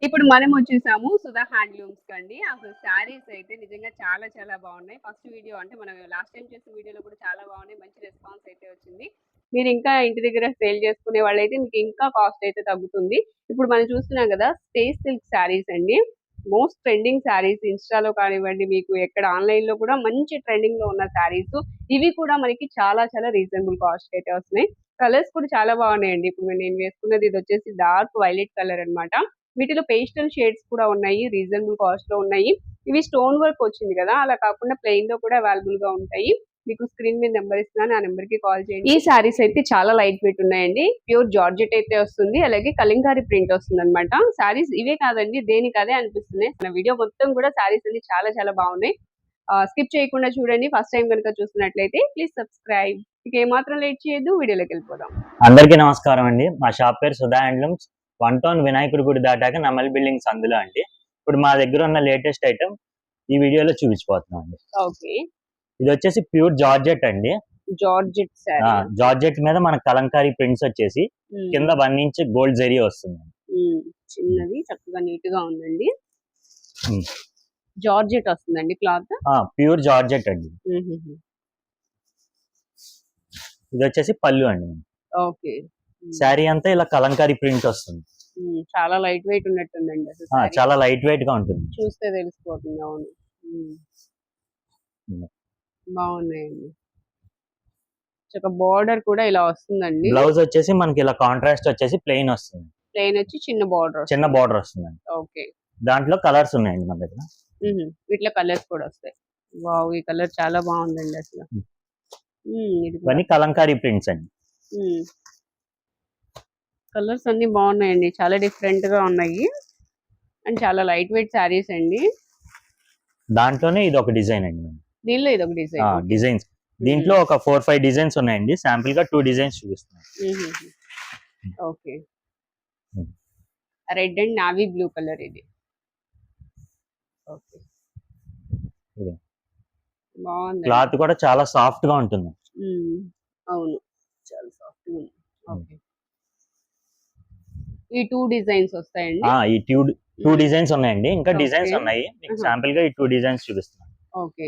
ఇప్పుడు మనం వచ్చేసాము సుధా హ్యాండ్లూమ్స్ కండి. అసలు శారీస్ అయితే నిజంగా చాలా చాలా బాగున్నాయి. ఫస్ట్ వీడియో అంటే మనం లాస్ట్ టైం చేసిన వీడియోలో కూడా చాలా బాగున్నాయి. మంచి రెస్పాన్స్ అయితే వచ్చింది. మీరు ఇంకా ఇంటి దగ్గర సేల్ చేసుకునే వాళ్ళైతే మీకు ఇంకా కాస్ట్ అయితే తగ్గుతుంది. ఇప్పుడు మనం చూస్తున్నాం కదా స్పేస్ సిల్క్ శారీస్ అండి. మోస్ట్ ట్రెండింగ్ శారీస్ ఇన్స్టాలో కానివ్వండి, మీకు ఎక్కడ ఆన్లైన్ లో కూడా మంచి ట్రెండింగ్ లో ఉన్న శారీస్. ఇవి కూడా మనకి చాలా చాలా రీజనబుల్ కాస్ట్ అయితే వస్తున్నాయి. కలర్స్ కూడా చాలా బాగున్నాయండి. ఇప్పుడు నేను వేసుకున్నది ఇది వచ్చేసి డార్క్ వైలెట్ కలర్ అన్నమాట. వీటిలో పేస్టల్ షేడ్స్ కూడా ఉన్నాయి. రీజనబుల్ కాస్ట్ లో ఉన్నాయి. ఇవి స్టోన్ వర్క్ వచ్చింది కదా, అలా కాకుండా ప్లెయిన్ లో కూడా అవైలబుల్ గా ఉంటాయి. మీకు స్క్రీన్ మీద నెంబర్ ఇస్తున్నాను, ఆ నెంబర్ కి కాల్ చేయండి. ఈ సారీస్ అయితే చాలా లైట్ వెయిట్ ఉన్నాయండి. ప్యూర్ జార్జెట్ అయితే వస్తుంది, అలాగే కలంకారీ ప్రింట్ వస్తుంది అనమాట. సారీస్ ఇవే కాదండి, దేనికి అదే అనిపిస్తుంది. మన వీడియో మొత్తం కూడా సారీస్ అన్ని చాలా చాలా బాగున్నాయి. స్కిప్ చేయకుండా చూడండి. ఫస్ట్ టైం కనుక చూస్తున్నట్లయితే ప్లీజ్ సబ్స్క్రైబ్. ఇక ఏమాత్రం లేట్ చేయొద్దు, వీడియోలోకి వెళ్ళిపోదాం. అందరికీ నమస్కారం అండి. మా షాప్ పేరు సుధా హ్యాండ్లూమ్స్. 1 టౌన్ వినాయకుడి గుడి దాటాక నమల్ బిల్డింగ్స్ అందులో అండి. ఇప్పుడు మా దగ్గర ఉన్న లేటెస్ట్ ఐటమ్ ఈ వీడియోలో చూపించిపోతున్నాం అండి. ఓకే, ఇది వచ్చేసి ప్యూర్ జార్జెట్ అండి. Georgette sorry. జార్జెట్ మీద మన కలంకారీ ప్రింట్స్ వచ్చేసి కింద 1 ఇంచ్ గోల్డ్ జరీ వస్తుంది. చిన్నది చక్కగా నీట్ గా ఉందండి. జార్జెట్ వస్తుందండి క్లాత్. ప్యూర్ జార్జెట్ అండి. ఇది వచ్చేసి పళ్ళు అండి. ఓకే, శారీ అంతా ఇలా కలంకారీ ప్రింట్ వస్తుంది. చాలా లైట్ వెయిట్ ఉన్నట్టుందండి. చాలా లైట్ వెయిట్ గా ఉంటుంది, చూస్తే తెలిసిపోతుంది. అవును, బాగున్నాయండి. ఒక బోర్డర్ కూడా ఇలా వస్తుందండి. బ్లౌజ్ వచ్చేసి మనకి ఇలా కాంట్రాస్ట్ వచ్చేసి ప్లెయిన్ వస్తుంది. ప్లెయిన్ వచ్చి చిన్న బోర్డర్ వస్తుందండి. ఓకే, దాంట్లో కలర్స్ ఉన్నాయండి మన దగ్గర. వీటిలో కలర్స్ కూడా వస్తాయి. వావ్, ఈ కలర్ చాలా బాగుందండి అసలు. ఇవన్నీ కలంకారీ ప్రింట్స్ అండి. కలర్స్ అన్ని బాగున్నాయండి, చాలా డిఫరెంట్ గా ఉన్నాయి అండ్ చాలా లైట్ వెయిట్ శారీస్ అండి. దాంట్లోనే ఇది ఒక డిజైన్ అండి. దీనిలో ఇది ఒక డిజైన్స్. దీంట్లో ఒక 4-5 డిజైన్స్ ఉన్నాయండి. శాంపిల్ గా 2 డిజైన్స్ చూపిస్తున్నాను. Okay, red and navy blue colour ఇది. ఓకే, బాగుంది. క్లాత్ కూడా చాలా సాఫ్ట్ గా ఉంటుంది. అవును, చాలా సాఫ్ట్ గా ఉంది. ఓకే, ఈ 2 డిజైన్స్ వస్తాయండి. ఈ 2 డిజైన్స్ ఉన్నాయండి. ఇంకా డిజైన్స్ ఉన్నాయి. మీకు శాంపిల్ గా ఈ 2 డిజైన్స్ చూపిస్తున్నాను. ఓకే,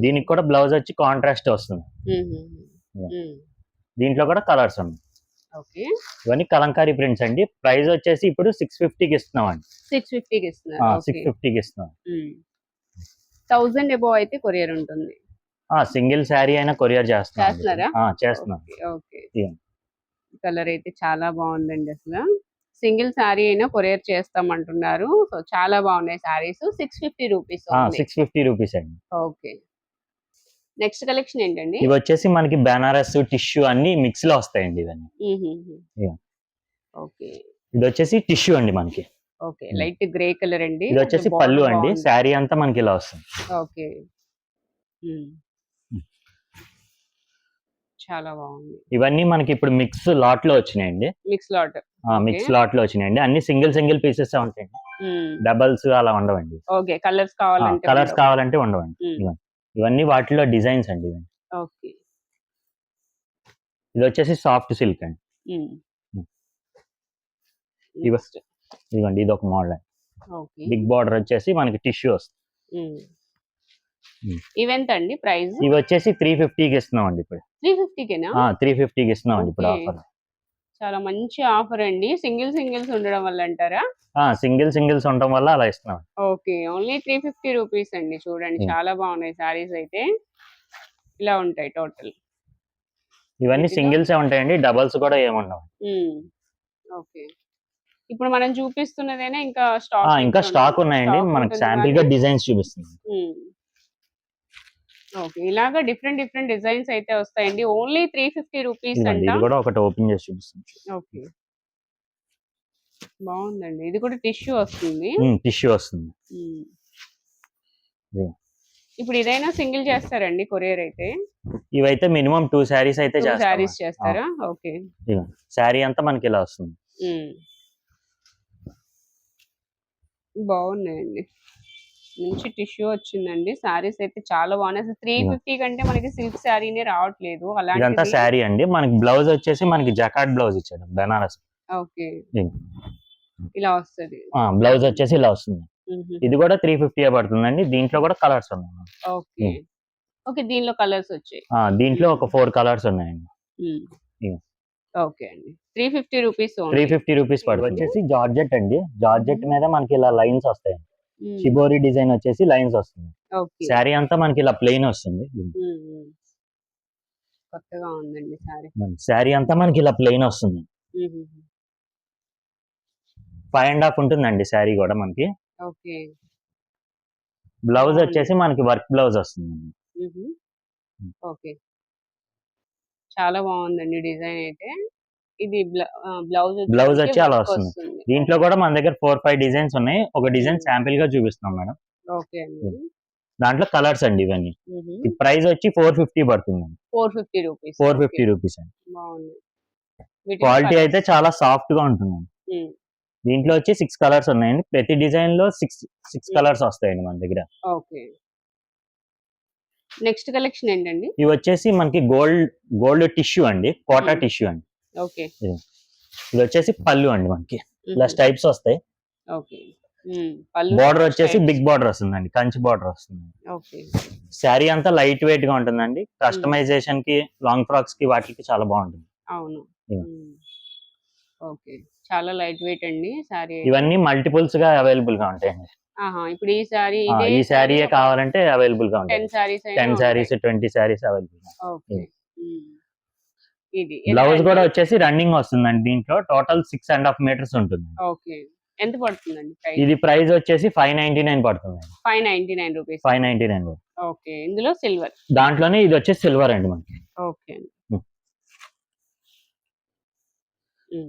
దీనికి కూడా బ్లౌజ్ వచ్చి కాంట్రాస్ట్ వస్తుంది. దీంట్లో కూడా కలర్స్ ఉన్నాయి. ఓకే, ఇవన్నీ కలంకారీ ప్రింట్స్ అండి. ప్రైస్ వచ్చేసి ఇప్పుడు 650కి ఇస్తున్నాం అండి. 650కి ఇస్తున్నారు. 650కి ఇస్తున్నాం. 1000 అబౌవ్ అయితే కొరియర్ ఉంటుంది. సింగిల్ శారీ అయినా కొరియర్ చేస్తున్నాం. ఓకే, కలర్ అయితే చాలా బాగుందండి. అసలు సింగిల్ శారీ అయినా కొరియర్ చేస్తామంటున్నారు. సో చాలా బాగున్నాయి శారీస్. 650 రూపీస్. 650 రూపీస్ అండి. ఓకే, నెక్స్ట్ కలెక్షన్ ఏంటండి? ఇవి వచ్చేసి మనకి బెనారస్ టిష్యూ అన్ని మిక్స్ లో వస్తాయండి. ఇవన్నీ ఓకే, ఇది వచ్చేసి టిష్యూ అండి మనకి. ఓకే, లైట్ గ్రే కలర్ అండి. ఇది వచ్చేసి పళ్ళు అండి. శారీ అంతా మనకి ఇలా వస్తుంది. ఓకే, చాలా బాగుంది. ఇవన్నీ మనకి ఇప్పుడు మిక్స్ లాట్ లో వచ్చినాయండి. మిక్స్ లాట్ లో వచ్చినాయండి. అన్ని సింగిల్ పీసెస్ ఉంటాయండి. డబల్స్ అలా ఉండవండి. ఓకే, కలర్స్ కావాలంటే ఉండవండి. ఇవన్నీ వాటిలో డిజైన్స్ అండి. ఓకే, ఇది వచ్చేసి సాఫ్ట్ సిల్క్ అండి. ఇదిగోండి, ఇది ఒక మోడల్. బిగ్ బార్డర్ వచ్చేసి మనకి టిష్యూ వస్తుంది. ఇవెంత అండి ప్రైస్? ఇవి వచ్చేసి 350కి ఇస్తున్నాం అండి. ఇప్పుడు 350కేనా? 350కి ఇస్తున్నాం అండి ఇప్పుడు ఆఫర్. చాలా మంచి ఆఫర్ అండి. సింగిల్స్ ఉండడం వల్ల అంటారా? సింగిల్స్ ఉండడం వల్ల అలా ఇస్తున్నాం. ఓకే, ఓన్లీ 350 రూపీస్ అండి. చూడండి, చాలా బాగున్నాయి సారీస్ అయితే. ఇలా ఉంటాయి టోటల్. ఇవన్నీ సింగిల్స్ ఉంటాయండి, డబల్స్ కూడా ఏముండవు. ఓకే, ఇప్పుడు మనం చూపిస్తున్నదేనా ఇంకా స్టాక్ ఉన్నాయండి. మనకి శాంపిల్ గా డిజైన్స్ చూపిస్తుంది. ఓకే, ఇలాగా డిఫరెంట్ డిజైన్స్ అయితే వస్తాయండి. ఓన్లీ 350 రూపీస్ అంట. ఇది కూడా ఒకటి ఓపెన్ చేసి చూపిస్తాను. ఓకే, బాగుందండి. ఇది కూడా టిష్యూ వస్తుంది. ఇప్పుడు ఇదైనా సింగిల్ చేస్తారండి కొరియర్ అయితే? ఇవైతే మినిమం 2 శారీస్ అయితే చేస్తారా? ఓకే, శారీ అంతా మనకి ఇలా వస్తుంది. బాగున్నాయండి, మంచి టిష్యూ వచ్చిందండి. సారీస్ అయితే చాలా బాగున్నాయి. 350 కంటే మనకి సిల్క్ శారీనే రావట్లేదు. ఇదంతా శారీ అండి. మనకి బ్లౌజ్ వచ్చేసి మనకి జకార్డ్ బ్లౌజ్ ఇచ్చాడు, బెనారస్. ఓకే, ఇలా వస్తది. బ్లౌజ్ వచ్చేసి ఇలా వస్తుంది. హుహు. ఇది కూడా 350 పడుతుందండి. దీంట్లో కూడా కలర్స్ ఉన్నాయి. ఓకే. ఓకే. దీనిలో కలర్స్ వచ్చాయి. దీంట్లో ఒక 4 కలర్స్ ఉన్నాయండి. హ్మ్. హ్మ్. ఓకే అండి. 350 రూపీస్ ఓన్లీ. 350 రూపీస్ పడుతుంది. వచ్చేసి జార్జెట్ అండి. జార్జెట్ మీద మనకి ఇలా లైన్స్ వస్తాయి. హ్మ్. షిబోరి డిజైన్ వచ్చేసి లైన్స్ వస్తుంది. ఓకే. శారీ అంతా మనకి ఇలా ప్లెయిన్ వస్తుంది. కొత్తగా ఉందండి సారీ. శారీ అంతా మనకి ఇలా ప్లెయిన్ వస్తుంది. 5.5 ఉంటుందండి శారీ కూడా మనకి. ఓకే. బ్లౌజ్ బాగుంది. వచ్చేసి మనకి వర్క్ బ్లౌజ్ వస్తుందండి. ఓకే. చాలా బాగుందండి డిజైన్ అయితే. ఇది బ్లౌజ్ వచ్చి అలా వస్తుంది. దీంట్లో కూడా మన దగ్గర 4-5 డిజైన్స్ ఉన్నాయి. ఒక డిజైన్ శాంపిల్ గా చూపిస్తాం మేడం. ఓకే అండి. దాంట్లో కలర్స్ అండి ఇవన్నీ. ఈ ప్రైస్ వచ్చి 450 పడుతుందండి. 450 రూపీస్. 450 రూపీస్ అండి. బాగుంది. క్వాలిటీ అయితే చాలా సాఫ్ట్ గా ఉంటుందండి. దీంట్లో వచ్చి 6 కలర్స్ ఉన్నాయండి. ప్రతి డిజైన్ లో 6 కలర్స్ వస్తాయండి మన దగ్గర. ఓకే. నెక్స్ట్ కలెక్షన్ ఏంటండి? ఇవి వచ్చేసి మనకి గోల్డ్ టిష్యూ అండి. కోటా టిష్యూ అండి. ఓకే. ఇది వచ్చేసి పళ్ళు అండి మనకి. ఇలా స్టైప్స్ వస్తాయి. ఓకే. బార్డర్ వచ్చేసి బిగ్ బార్డర్ వస్తుందండి. కంచి బార్డర్ వస్తుంది. ఓకే. శారీ అంతా లైట్ వెయిట్ గా ఉంటుందండి. కస్టమైజేషన్ కి, లాంగ్ ఫ్రాక్స్ కి వాటికి చాలా బాగుంటుంది. అవును. ఓకే. చాలా లైట్ వెయిట్ అండి సారీ. ఇవన్నీ మల్టిపుల్స్ గా అవైలబుల్ గా ఉంటాయండి. ఇప్పుడు ఈ సారీ ఈ శారీ కావాలంటే అవైలబుల్ గా ఉంటాయి. 10 సారీస్ 10 సారీస్ 20 సారీస్ అవైలబుల్. ఓకే. ఇది బ్లౌజ్ కూడా వచ్చేసి రన్నింగ్ వస్తుందండి. దీంట్లో టోటల్ 6.5 మీటర్స్ ఉంటుంది. ఓకే. ఎంత పడుతుందండి ప్రైస్? ఇది ప్రైస్ వచ్చేసి 599 పడుతుంది. 599 రూపీస్. 599. ఓకే. ఇందులో సిల్వర్. దాంట్లోనే ఇది వచ్చేసి సిల్వర్ అండి మనకి. ఓకే.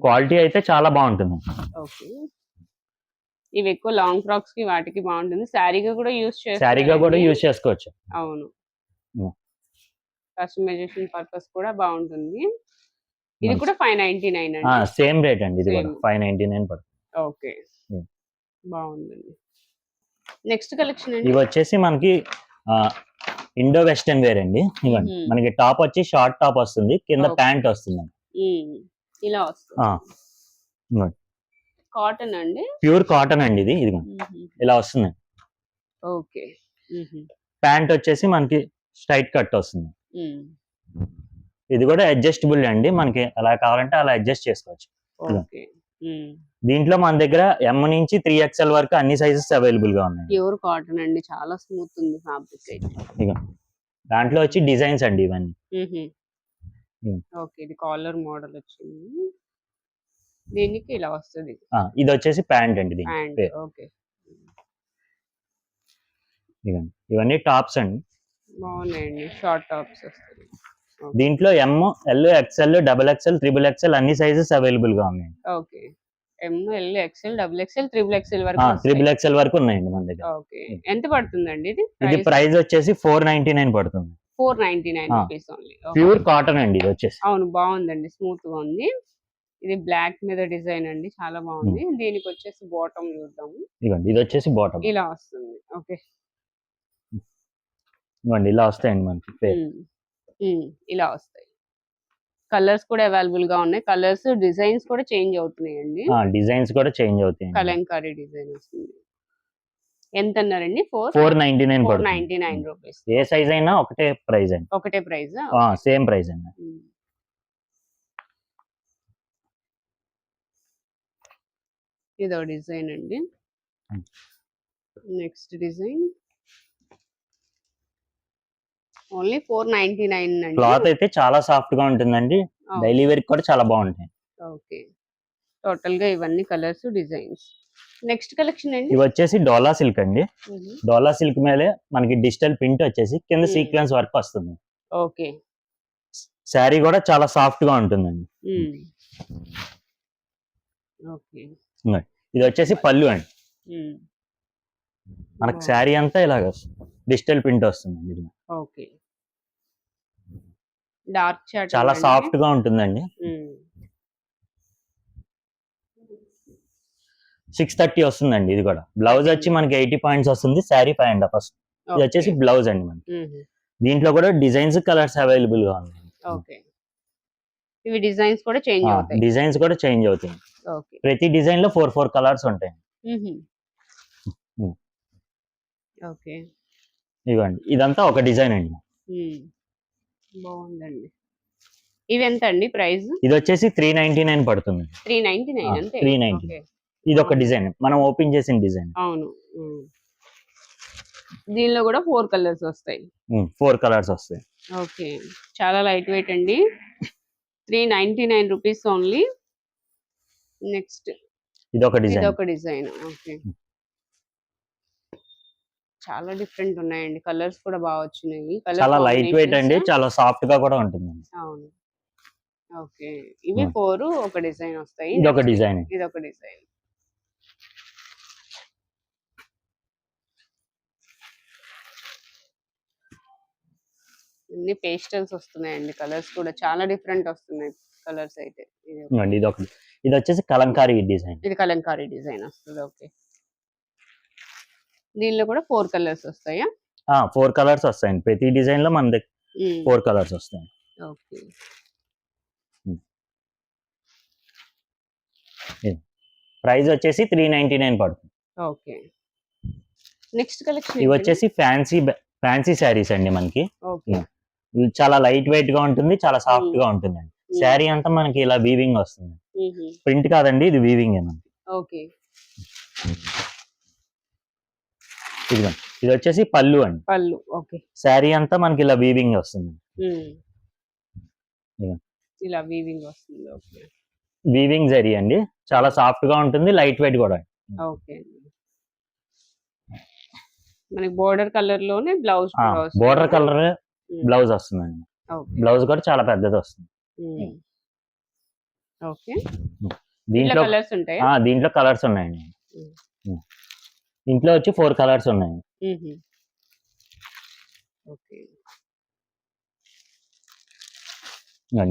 క్వాలిటీ అయితే చాలా బాగుంటుంది. ఓకే. ఇవి ఎక్కువ లాంగ్ ఫ్రాక్స్ కి వాటికి బాగుంటుంది. శారీగా కూడా యూస్ చేసుకోవచ్చు. అవును. కస్టమైజేషన్ పర్పస్ కూడా బాగుంటుంది. ఇది కూడా 599 అండి. సేమ్ రేట్ అండి. ఇది కూడా 599 పడుతుంది. ఓకే. బాగుందండి. నెక్స్ట్ కలెక్షన్ అండి. ఇవి వచ్చేసి మనకి ఇండో వెస్టర్న్ వేర్ అండి. ఇవ్వండి మనకి టాప్ వచ్చి షార్ట్ టాప్ వస్తుంది. కింద ప్యాంట్ వస్తుంది. ఇలా వస్తుంది. కాటన్ అండి. ప్యూర్ కాటన్ అండి ఇది. ఇలా వస్తుంది. ఓకే. ప్యాంట్ వచ్చేసి మనకి స్ట్రైట్ కట్ వస్తుంది. ఇది కూడా అడ్జస్టబుల్ అండి. మనకి ఎలా కావాలంటే అలా అడ్జస్ట్ చేసుకోవచ్చు. ఓకే. దీంట్లో మన దగ్గర M నుంచి 3XL వరకు అన్ని సైజెస్ అవైలబుల్ గా ఉన్నాయి. ప్యూర్ కాటన్ అండి. చాలా స్మూత్ ఉంది ఫ్యాబ్రిక్ అయితే. దాంట్లో వచ్చి డిజైన్స్ అండి ఇవన్నీ. ఓకే. ఇది కాలర్ మోడల్ వచ్చింది. దీనికి ఇలా వస్తుంది. ఇది వచ్చేసి ప్యాంట్ అండి. ఓకే. ఇవన్నీ టాప్స్ అండి. బాగున్నాయండి. షార్ట్ టాప్స్ వస్తాయి. దీంట్లో M, L, XL, XXL, XXL అన్ని సైజెస్ అవైలబుల్ గా ఉన్నాయి. Okay. M, L, XL, XXL, XXL వరకు XXL వరకు ఉన్నాయండి మన దగ్గర. ఓకే. ఎంత పడుతుందండి ఇది? ఇది ప్రైస్ వచ్చేసి 499 పడుతుంది. 499 రూపీస్ ఓన్లీ. ప్యూర్ కాటన్ అండి ఇది వచ్చేసి. అవును, బాగుందండి. స్మూత్ గా ఉంది. ఇది బ్లాక్ మీద డిజైన్ అండి. చాలా బాగుంది. దీనికి వచ్చేసి బాటమ్ చూద్దాము. ఇది వచ్చేసి బాటమ్ ఇలా వస్తుంది. ఓకే. ఇలా వస్తాయండి మనకి. ఇలా వస్తాయి. కలర్స్ కూడా అవైలబుల్ గా ఉన్నాయి. కలర్స్, డిజైన్స్ కూడా చేంజ్ అవుతున్నాయండి. డిజైన్స్ కూడా చేంజ్ అవుతాయి. కలంకారీ డిజైన్ వస్తుంది. ఎంత అన్నారండి? 499 రూపీస్. ఏ సైజ్ అయినా ఒకటే ప్రైస్ అండి. ఒకటే ప్రైస్. సేమ్ ప్రైస్ అండి. ఇదో డిజైన్ అండి. నెక్స్ట్ డిజైన్ ఓన్లీ 499 అండి. క్లాత్ అయితే చాలా సాఫ్ట్ గా ఉంటుందండి. డైలీ వేర్ కూడా చాలా బాగుంటాయి. ఓకే. టోటల్ గా ఇవన్నీ కలర్స్, డిజైన్స్. నెక్స్ట్ కలెక్షన్ అండి. ఇవి వచ్చేసి డోలా సిల్క్ అండి. డోలా సిల్క్ మీద మనకి డిజిటల్ ప్రింట్ వచ్చేసి కింద సీక్వెన్స్ వర్క్ వస్తుంది. ఓకే. శారీ కూడా చాలా సాఫ్ట్ గా ఉంటుందండి. ఓకే. ఇది వచ్చేసి పళ్ళు అండి. మనకి శారీ అంతా ఇలాగ డిజిటల్ ప్రింట్ వస్తుందండి. ఓకే. డార్క్ చాట్ చాలా సాఫ్ట్ గా ఉంటుందండి. 630 వస్తుందండి. ఇది కూడా బ్లౌజ్ వచ్చి మనకి 80 పాయింట్స్ వస్తుంది. శారీ 5.5 వస్తుంది. ఇది వచ్చేసి బ్లౌజ్ అండి మనకి. దీంట్లో కూడా డిజైన్స్, కలర్స్ అవైలబుల్ గా ఉన్నాయి. ఓకే. ఇవి డిజైన్స్ కూడా చేంజ్ అవుతాయి. డిజైన్స్ కూడా చేంజ్ అవుతాయి. ఓకే. ప్రతి డిజైన్ లో 4 కలర్స్ ఉంటాయి. హుహు. హ్మ్. ఓకే. ఇదిగోండి ఇదంతా ఒక డిజైన్ అండి. బాగుందండి. ఇవెంతండి ప్రైస్? ఇది వచ్చేసి 399 పడుతుంది. 399 అంతే. 390. ఓకే. ఇది ఒక అవును. డిజైన్ మనం ఓపెన్ చేసిన డిజైన్. అవును. దీనిలో కూడా 4 కలర్స్ వస్తాయి. 4 కలర్స్ వస్తాయి. ఓకే. చాలా లైట్ వెయిట్ అండి. 399 రూపీస్ ఓన్లీ. నెక్స్ట్ ఇదొక డిజైన్. ఇదొక డిజైన్. ఓకే. చాలా డిఫరెంట్ ఉన్నాయండి. కలర్స్ కూడా బాగా వచ్చినాయి. చాలా లైట్ వెయిట్ అండి, చాలా సాఫ్ట్ గా కూడా ఉంటుందండి. అవును. ఓకే. ఇవి 4 ఒక డిజైన్ వస్తాయి. ఇదొక డిజైన్. ఇదొక డిజైన్. అన్ని పేస్టల్స్ వస్తున్నాయండి. కలర్స్ కూడా చాలా డిఫరెంట్ వస్తున్నాయి కలర్స్ అయితే. ఇది వచ్చేసి కలంకారీ డిజైన్. ఇది కలంకారీ డిజైన్ వస్తుంది. ఓకే. దీనిలో కూడా 4 కలర్స్ వస్తాయా? 4 కలర్స్ వస్తాయండి. ప్రతి డిజైన్ లో మన దగ్గర 4 కలర్స్ వస్తాయి. ఓకే. ప్రైస్ వచ్చేసి 399 పడుతుంది. ఓకే. నెక్స్ట్ కలెక్షన్ ఇవి వచ్చేసి ఫ్యాన్సీ శారీస్ అండి మనకి. ఓకే. ఇది చాలా లైట్ వెయిట్ గా ఉంటుంది, చాలా సాఫ్ట్ గా ఉంటుందండి. శారీ అంతా మనకి ఇలా వీవింగ్ వస్తుంది. ప్రింట్ కాదండి, ఇది వీవింగ్ మనకి. ఓకే. ఇది వచ్చేసి పళ్ళు అండి. పళ్ళు. ఓకే. శారీ అంతా మనకి ఇలా వీవింగ్ వస్తుంది. ఇలా వీవింగ్ వస్తుంది. ఓకే. వీవింగ్ జరీ అండి, చాలా సాఫ్ట్ గా ఉంటుంది, లైట్ వెయిట్ కూడా. ఓకే. మనకి బోర్డర్ కలర్ లోనే బ్లౌజ్ బోర్డర్ కలర్ బ్లౌజ్ వస్తుందండి. బ్లౌజ్ కూడా చాలా పెద్దది వస్తుంది. ఓకే. దీంట్లో కలర్స్ ఉంటాయి. దీంట్లో కలర్స్ ఉన్నాయండి. ఇంట్లో వచ్చి 4 కలర్స్ ఉన్నాయి. ఓకే.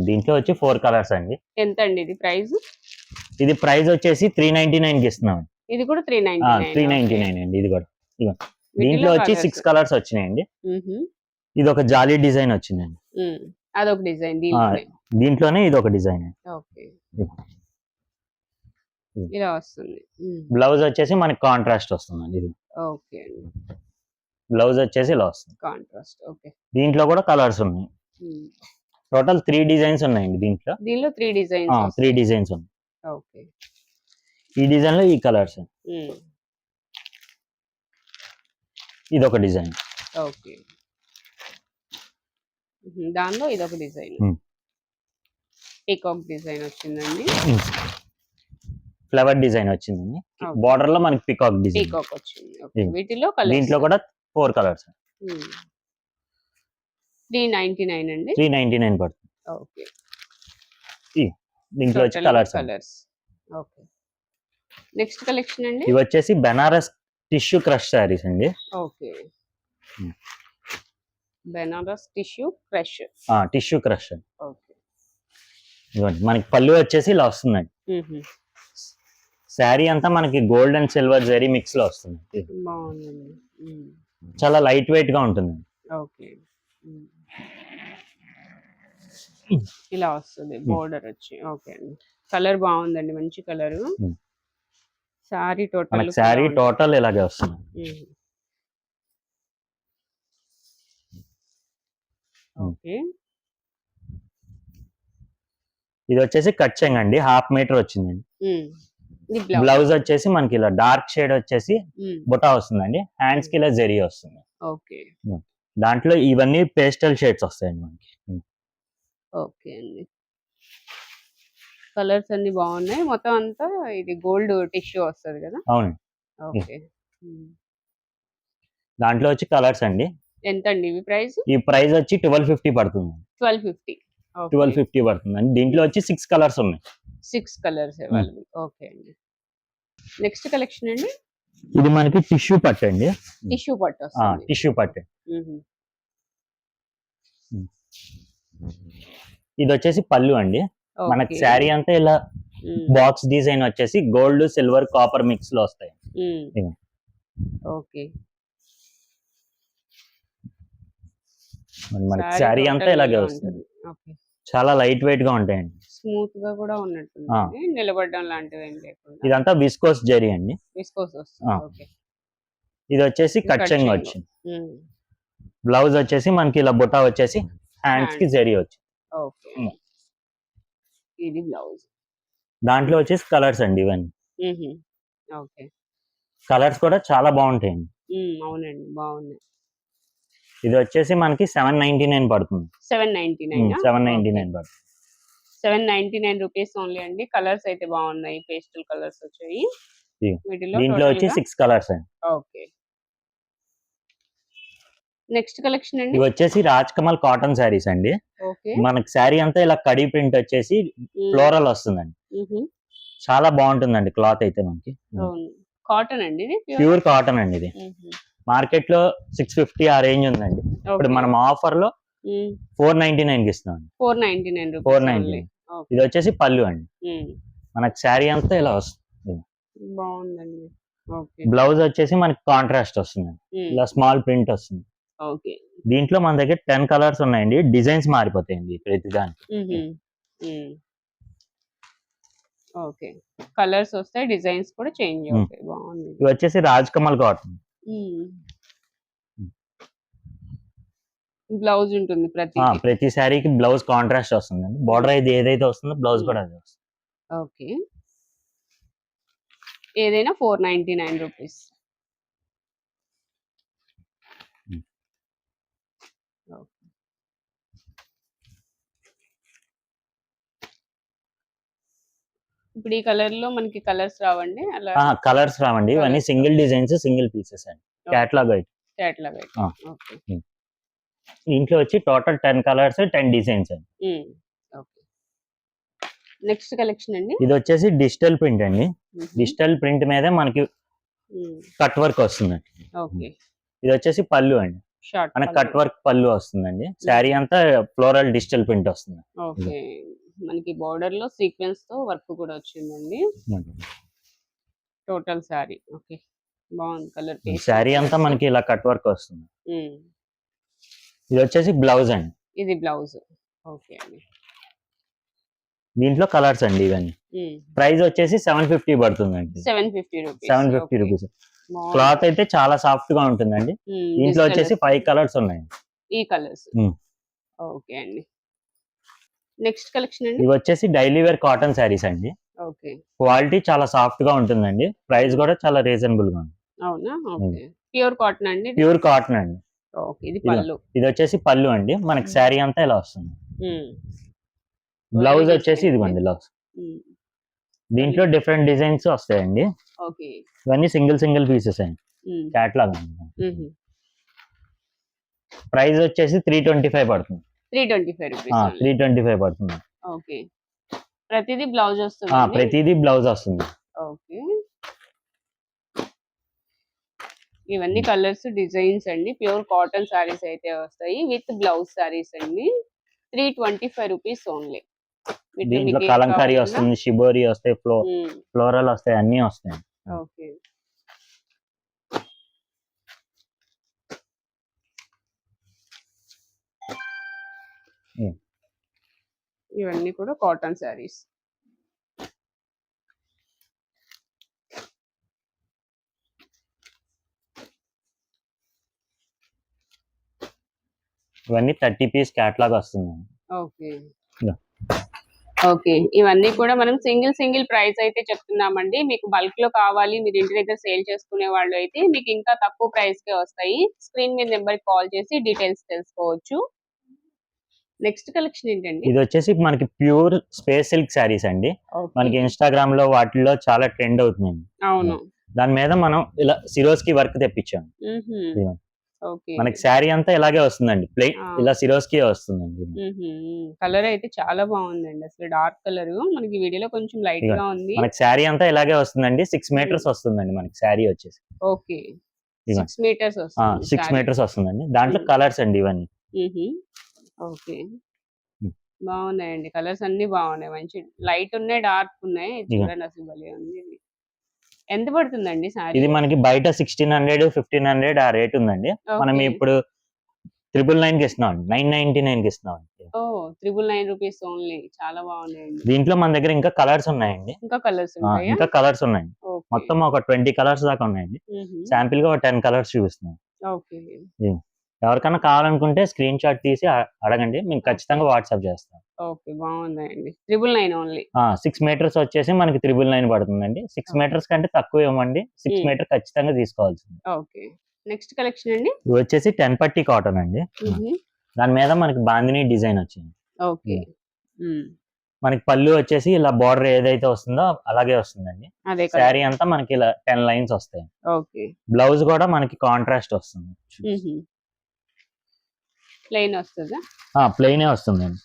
దీంట్లో వచ్చి 4 కలర్స్ అండి. ఎంత అండి ఇది ప్రైస్? ఇది ప్రైస్ వచ్చేసి 399 కి ఇస్తున్నాం. ఇది కూడా 399 అండి. ఇది కూడా దీంట్లో వచ్చి 6 కలర్స్ వచ్చినాయండి. ఇది ఒక జాలీ డిజైన్ వచ్చిందండి. అదొక డిజైన్. దీంట్లోనే ఇది ఒక డిజైన్. ఓకే. ఇలా వస్తుంది. బ్లౌజ్ వచ్చేసి మనకి కాంట్రాస్ట్ వస్తుందండి. ఇది ఓకే. బ్లౌజ్ వచ్చేసి ఇలా వస్తుంది కాంట్రాస్ట్. ఓకే. దీంట్లో కూడా కలర్స్ ఉన్నాయి. టోటల్ 3 డిజైన్స్ ఉన్నాయండి. దీంట్లో 3 డిజైన్స్. 3 డిజైన్స్ ఉన్నాయి. ఓకే. ఈ డిజైన్ లో ఈ కలర్స్. ఇది ఒక డిజైన్. ఓకే. దానిలో ఇదొక డిజైన్. పీకాక్ డిజైన్ వచ్చిందండి. ఫ్లవర్ డిజైన్ వచ్చిందండి. బోర్డర్ లో మనకి పీకాక్ డిజైన్. పీకాక్ వచ్చింది. ఓకే. వీటిలో కలర్స్. దీంట్లో కూడా 4 కలర్స్. 399 అండి. 399 పడుతుంది. ఓకే. దీంట్లో వచ్చి కలర్స్. ఓకే. నెక్స్ట్ కలెక్షన్ అండి. ఇవి వచ్చేసి బెనారస్ టిష్యూ క్రష్ శారీస్ అండి. Okay. Banaras tissue crush. Tissue crush. Okay. ఇవ్వండి మనకి పళ్ళు వచ్చేసి ఇలా వస్తుందండి. శారీ అంతా మనకి gold and silver zari mix లో వస్తుంది. బాగుందండి. చాలా లైట్ వెయిట్ గా ఉంటుంది. ఓకే. ఇలా వస్తుంది బోర్డర్ వచ్చి. ఓకే అండి. కలర్ బాగుందండి, మంచి కలర్. శారీ టోటల్ ఇలాగే వస్తుంది. ఓకే. ఇది వచ్చేసి కట్ చెంగ్ అండి, 1/2 మీటర్ వచ్చిందండి. బ్లౌజ్ వచ్చేసి మనకి ఇలా డార్క్ షేడ్ వచ్చేసి బుటా వస్తుందండి. హ్యాండ్స్ కి ఇలా జరీ వస్తుంది. ఓకే. దాంట్లో ఇవన్నీ పేస్టల్ షేడ్స్ వస్తాయండి మనకి. ఓకే అండి. కలర్స్ అన్ని బాగున్నాయి. మొత్తం అంతా ఇది గోల్డ్ టిష్యూ వస్తుంది కదా. అవును. ఓకే. దాంట్లో వచ్చి కలర్స్ అండి. ఎంత అండి ఇవి ప్రైస్? ఈ ప్రైస్ వచ్చి 1250 పడుతుంది. 1250 పడుతుంది అండి. దీంట్లో వచ్చి 6 కలర్స్ ఉన్నాయి. 6 కలర్స్ అవైలబుల్. ఓకే అండి. నెక్స్ట్ కలెక్షన్ అండి. ఇది మనకి టిష్యూ పట్టు అండి. టిష్యూ పట్టు వస్తుంది. టిష్యూ పట్టు. ఇది వచ్చేసి పళ్ళు అండి. మనకి శారీ అంతా ఇలా బాక్స్ డిజైన్ వచ్చేసి గోల్డ్ సిల్వర్ కాపర్ మిక్స్ లో వస్తాయి. ఓకే. మనకి శారీ అంతా ఇలాగే వస్తుంది. చాలా లైట్ వెయిట్ గా ఉంటాయండి. స్మూత్ గా కూడా ఉన్నట్టుంది, నిలబడడం లాంటివి ఏం లేకుండా. ఇదంతా విస్కోస్ జరీ అండి. విస్కోస్ వస్తుంది. ఓకే. ఇది వచ్చేసి కట్ చెంగు వచ్చింది. బ్లౌజ్ వచ్చేసి మనకి ఇలా బుట్ట వచ్చేసి హ్యాండ్స్ కి జరీ వచ్చింది. ఓకే. ఇది బ్లౌజ్. దాంట్లో వచ్చేసి కలర్స్ అండి ఇవన్నీ. ఓకే. కలర్స్ కూడా చాలా బాగుంటాయండి. అవునండి, బాగున్నాయి. ఇది వచ్చేసి మనకి 799 పడుతుంది. 799 పడుతుంది. 799 రూపీస్ ఓన్లీ అండి. కలర్స్ అయితే బాగున్నాయి, పేస్టల్ కలర్స్ వచ్చాయి. దీంట్లో వచ్చి 6 కలర్స్ అండి. ఓకే. నెక్స్ట్ కలెక్షన్ అండి. ఇవి వచ్చేసి రాజ్ కమల్ కాటన్ శారీస్ అండి. ఓకే. మనకి శారీ అంతా ఇలా కడి ప్రింట్ వచ్చేసి ఫ్లోరల్ వస్తుందండి. చాలా బాగుంటుందండి క్లాత్ అయితే మనకి. కాటన్ అండి, ప్యూర్ కాటన్ అండి. ఇది మార్కెట్ లో 650 ఆ రేంజ్ ఉందండి. ఇప్పుడు మనం ఆఫర్ లో 499 కి ఇస్తున్నాం. 499. ఇది వచ్చేసి పళ్ళు అండి. మనకి శారీ అంతా ఇలా వస్తుంది. బాగుందండి. బ్లౌజ్ వచ్చేసి మనకి కాంట్రాస్ట్ వస్తుంది, ఇలా స్మాల్ ప్రింట్ వస్తుంది. ఓకే. దీంట్లో మన దగ్గర 10 కలర్స్ ఉన్నాయండి. డిజైన్స్ మారిపోతాయండి ప్రతి దానికి. ఓకే. కలర్స్ వస్తాయి, డిజైన్స్ కూడా చేంజ్ అవుతాయి. బాగుంది. ఇవి వచ్చేసి రాజ్ కమల్ కాటన్. బ్లౌజ్ ఉంటుంది ప్రతి శారీకి బ్లౌజ్ కాంట్రాస్ట్ వస్తుందండి. బార్డర్ అయితే ఏదైతే వస్తుందో బ్లౌజ్ కూడా అదే వస్తుంది. ఓకే. ఏదైనా 499 రూపీస్. ఇప్పుడు ఈ కలర్ లో మనకి కలర్స్ రావండి అలా? కలర్స్ రావండి, ఇవన్నీ సింగిల్ డిజైన్స్, సింగిల్ పీసెస్ అండి. కేటలాగ్ అయితే. ఓకే. దీంట్లో వచ్చి టోటల్ 10 కలర్స్, 10 డిజైన్స్ అండి. ఓకే. నెక్స్ట్ కలెక్షన్ అండి. ఇది వచ్చేసి డిజిటల్ ప్రింట్ అండి. డిజిటల్ ప్రింట్ మీద మనకి కట్ వర్క్ వస్తుందండి. ఓకే. ఇది వచ్చేసి పళ్ళు అండి. మనకి కట్ వర్క్ పళ్ళు వస్తుందండి. శారీ అంతా ఫ్లోరల్ డిజిటల్ ప్రింట్ వస్తుంది. ఓకే. మనకి బోర్డర్ లో సీక్వెన్స్ తో వర్క్ కూడా వచ్చిందండి. టోటల్ శారీ. ఓకే, బాగుంది కలర్. శారీ అంతా మనకి ఇలా కట్ వర్క్ వస్తుంది. ఇది వచ్చేసి బ్లౌజ్ అండి. ఇది బ్లౌజ్. ఓకే అండి. దీంట్లో కలర్స్ అండి ఇవన్నీ. ప్రైస్ వచ్చేసి 750 పడుతుందండి. 750 రూపీస్. క్లాత్ అయితే చాలా సాఫ్ట్ గా ఉంటుందండి. దీంట్లో వచ్చేసి 5 కలర్స్ ఉన్నాయి. ఈ కలర్స్. ఓకే అండి. నెక్స్ట్ కలెక్షన్ అండి. ఇవి వచ్చేసి డైలీ వేర్ కాటన్ శారీస్ అండి. ఓకే. క్వాలిటీ చాలా సాఫ్ట్ గా ఉంటుందండి. ప్రైస్ కూడా చాలా రీజనబుల్ గా ఉంది. అవునా? ఓకే. ప్యూర్ కాటన్ అండి. ప్యూర్ కాటన్ అండి. ఓకే. ఇది పళ్ళు. ఇది వచ్చేసి పళ్ళు అండి. మనకి శారీ అంతా ఇలా వస్తుంది. బ్లౌజ్ వచ్చేసి ఇదిగోండి బ్లౌజ్. దీంట్లో డిఫరెంట్ డిజైన్స్ వస్తాయండి. ఓకే. ఇవన్నీ సింగిల్ పీసెస్ అండి. కేటలాగ్ అండి. ప్రైస్ వచ్చేసి 325 పడుతుంది. 325 రూపీస్. 325 పడుతుంది. ఓకే. ప్రతిదీ బ్లౌజ్ వస్తుంది. ప్రతిదీ బ్లౌజ్ వస్తుంది. ఓకే. ఇవన్నీ కలర్స్, డిజైన్స్ అండి. ప్యూర్ కాటన్ సారీస్ అయితే వస్తాయి విత్ బ్లౌజ్ సారీస్ అండి. 325 రూపీస్ ఓన్లీ. దీంట్లో కలంకారీ వస్తుంది, షిబోరి వస్తాయి, ఫ్లోరల్ వస్తాయి, అన్ని వస్తాయి. ఓకే. ఇవన్నీ కూడా కాటన్ సారీస్. ఇవన్నీ 30 పీస్ కేటలాగ్ వస్తుంది. ఓకే. ఓకే. ఇవన్నీ కూడా మనం సింగిల్ ప్రైస్ అయితే చెప్తున్నామండి. మీకు బల్క్ లో కావాలి, మీరు ఇంటి దగ్గర సేల్ చేసుకునే వాళ్ళు అయితే మీకు ఇంకా తక్కువ ప్రైస్ కే వస్తాయి. స్క్రీన్ మీద నెంబర్ కాల్ చేసి డీటెయిల్స్ తెలుసుకోవచ్చు. నెక్స్ట్ కలెక్షన్ ఏంటండి? ఇది వచ్చేసి మనకి ప్యూర్ స్పేస్ సిల్క్ శారీస్ అండి. మనకి ఇన్స్టాగ్రామ్ లో వాటిల్లో చాలా ట్రెండ్ అవుతుంది. అవును. దాని మీద మనం ఇలా సిరోస్కి వర్క్ తెప్పించాము. మనకి శారీ అంతా ఇలాగే వస్తుందండి. ప్లెయిన్ ఇలా సిరోస్కి వస్తుందండి. కలర్ అయితే చాలా బాగుందండి. అసలు డార్క్ కలర్, మనకి వీడియోలో కొంచెం లైట్ గా ఉంది. మనకి శారీ అంతా ఇలాగే వస్తుందండి. 6 మీటర్స్ వస్తుందండి మనకి శారీ వచ్చేసి. ఓకే. 6 మీటర్స్ వస్తుంది. 6 మీటర్స్ వస్తుందండి. దాంట్లో కలర్స్ అండి ఇవన్నీ. ఓకే. బాగున్నాయండి కలర్స్ అన్ని బాగున్నాయి. మంచి లైట్ ఉన్నాయి, డార్క్ ఉన్నాయి. చూడండి అసలు భలే ఉంది. ఎంత పడుతుందండి సారీ? ఇది మనకి బయట 1600, 1500 ఆ రేట్ ఉందండి. మనం ఇప్పుడు 999 కి ఇస్తున్నాం, 999 కి ఇస్తున్నాం. ఓ 999 రూపీస్ ఓన్లీ, చాలా బాగున్నాయండి. దీంట్లో మన దగ్గర ఇంకా కలర్స్ ఉన్నాయండి. ఇంకా కలర్స్ ఉంటాయా? ఇంకా కలర్స్ ఉన్నాయి, ఓకే. మొత్తం ఒక 20 కలర్స్ దాకా ఉన్నాయండి. శాంపిల్ గా ఒక 10 కలర్స్ చూపిస్తున్నాం. ఓకే. ఎవరికైనా కావాలనుకుంటే స్క్రీన్ షాట్ తీసి అడగండి, మేము ఖచ్చితంగా వాట్సాప్ చేస్తాం. ఓకే, బాగుందండి. 999 ఓన్లీ. 6 మీటర్స్ వచ్చేసి మనకి 999 పడుతుందండి. 6 మీటర్స్ కంటే తక్కువ ఇవ్వమండి, 6 మీటర్ ఖచ్చితంగా తీసుకోవాల్సింది. ఓకే. నెక్స్ట్ కలెక్షన్ అండి. ఇది వచ్చేసి 10 పట్టి కాటన్ అండి. దాని మీద మనకి బాందిని డిజైన్ వచ్చింది. ఓకే. మనకి పళ్ళు వచ్చేసి ఇలా బార్డర్ ఏదైతే వస్తుందో అలాగే వస్తుందండి. అదే శారీ అంతా మనకి ఇలా 10 లైన్స్ వస్తాయి. ఓకే. బ్లౌజ్ కూడా మనకి కాంట్రాస్ట్ వస్తుంది. ప్లెయిన్ వస్తుందా? ప్లెయినే వస్తుందండి.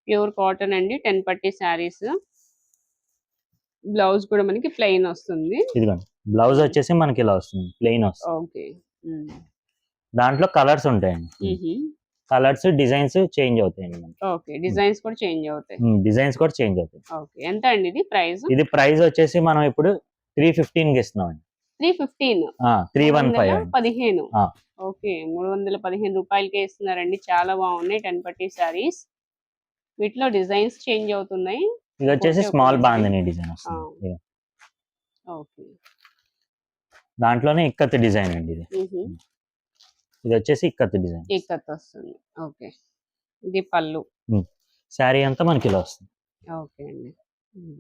ప్యూర్ కాటన్ అండి, 10 పట్టి శారీస్. బ్లౌజ్ కూడా మనకి ప్లెయిన్ వస్తుంది. ఇదిగోండి, బ్లౌజ్ వచ్చేసి మనకి ఇలా వస్తుంది, ప్లెయిన్ వస్తుంది. ఓకే. దాంట్లో కలర్స్ ఉంటాయండి. కలర్స్ డిజైన్స్ చేంజ్ అవుతాయండి మనకి. ఓకే, డిజైన్స్ కూడా చేంజ్ అవుతాయి. డిజైన్స్ కూడా చేంజ్ అవుతాయి. ఓకే, ఎంత అండి ఇది ప్రైస్? ఇది ప్రైస్ వచ్చేసి మనం ఇప్పుడు 315 కి ఇస్తున్నాం అండి. 315. 315. 15. ఓకే, 315 రూపాయలకే ఇస్తున్నారండి. చాలా బాగున్నాయి 10 పట్టి శారీస్. వీటిలో డిజైన్స్ చేంజ్ అవుతున్నాయి. ఇది వచ్చేసి స్మాల్ బాందిని డిజైన్ వస్తుంది. ఓకే, దాంట్లోనే ఇక్కత్ డిజైన్ అండి ఇది. ఇది వచ్చేసి ఇక్కత్ డిజైన్. ఇక్కత్ వస్తుంది. ఓకే, ఇది పళ్ళు. శారీ అంతా మనకి ఇలా వస్తుంది. ఓకే అండి.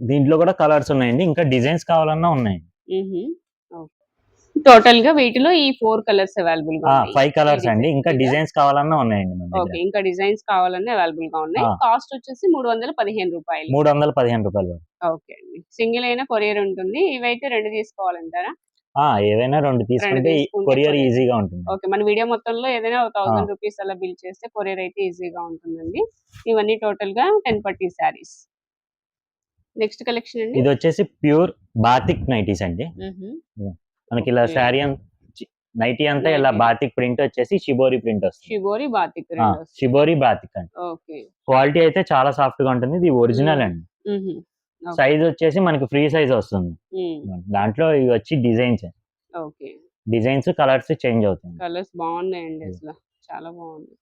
దీంట్లో కూడా కలర్స్ ఉన్నాయండి, ఇంకా డిజైన్స్ కావాలన్నా ఉన్నాయండి. టోటల్ గా వీటిలో ఈ 4 కలర్స్ అవైలబుల్ గా ఉన్నాయి. 5 కలర్స్ అండి, ఇంకా డిజైన్స్ కావాలన్నా ఉన్నాయండి మన దగ్గర. ఓకే, ఇంకా డిజైన్స్ కావాలన్నా అవైలబుల్ గా ఉన్నాయి. కాస్ట్ వచ్చేసి 315 రూపాయలు. 315 రూపాయలు. ఓకే అండి. సింగిల్ అయినా కొరియర్ ఉంటుంది. ఇవైతే 2 తీసుకోవాలంటారా? ఏవైనా 2 తీసుకుంటే కొరియర్ ఈజీగా ఉంటుంది. ఓకే, మన వీడియో మొత్తంలో ఏదైనా 1000 రూపీస్ అలా బిల్ చేస్తే కొరియర్ అయితే ఈజీగా ఉంటుందండి. ఇవన్నీ టోటల్ గా 10 పట్టి శారీస్. నెక్స్ట్ కలెక్షన్ అండి. ఇది వచ్చేసి ప్యూర్ బాతిక్ నైటీస్ అండి. మనకి ఇలా శారీ నైటీ అంతా ఇలా బాతిక్ ప్రింట్ వచ్చేసి షిబోరి ప్రింట్ వస్తుంది. షిబోరి బాతిక్ అండి. ఓకే, క్వాలిటీ అయితే చాలా సాఫ్ట్ గా ఉంటుంది. ఇది ఒరిజినల్ అండి. సైజ్ వచ్చేసి మనకి ఫ్రీ సైజ్ వస్తుంది. దాంట్లో ఇవి వచ్చి designs. Okay, designs colours change అవుతాయి. కలర్స్ బాగున్నాయండి, అసలు చాలా బాగుంది.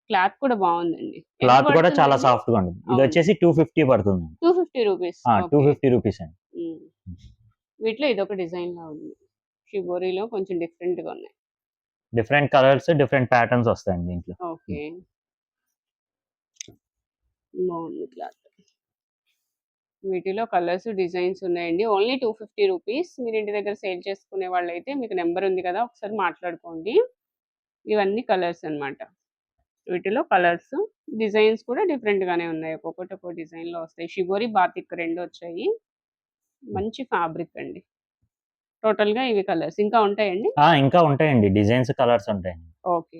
క్లాత్ కూడా బాగుందండి. క్లాత్ కూడా చాలా సాఫ్ట్ గా ఉంటుంది. ఇది వచ్చేసి 250 పడుతుంది. 250 రూపీస్. 250 రూపీస్ అండి. వీటిలో ఇదొక డిజైన్ లా ఉంది. షిబోరిలో కొంచెం డిఫరెంట్ గా ఉన్నాయి. డిఫరెంట్ కలర్స్, డిఫరెంట్ ప్యాటర్న్స్ వస్తాయండి దీంట్లో. ఓకే, బాగుంది క్లాత్. వీటిలో కలర్స్, డిజైన్స్ ఉన్నాయండి. Only 250 rupees. మీరు ఇంటి దగ్గర సేల్ చేసుకునే వాళ్ళైతే మీకు నెంబర్ ఉంది కదా, ఒకసారి మాట్లాడుకోండి. ఇవన్నీ కలర్స్ అన్నమాట. వీటిలో కలర్స్, డిజైన్స్ కూడా డిఫరెంట్ గానే ఉన్నాయి. ఒక్కొక్కటి ఒక్కో డిజైన్ లో వస్తాయి. షిబోరి, బాతిక్ 2 వచ్చాయి. మంచి ఫ్యాబ్రిక్ అండి. టోటల్ గా ఇవి కలర్స్ ఇంకా ఉంటాయండి. ఇంకా ఉంటాయండి, డిజైన్స్, కలర్స్ ఉంటాయండి. ఓకే.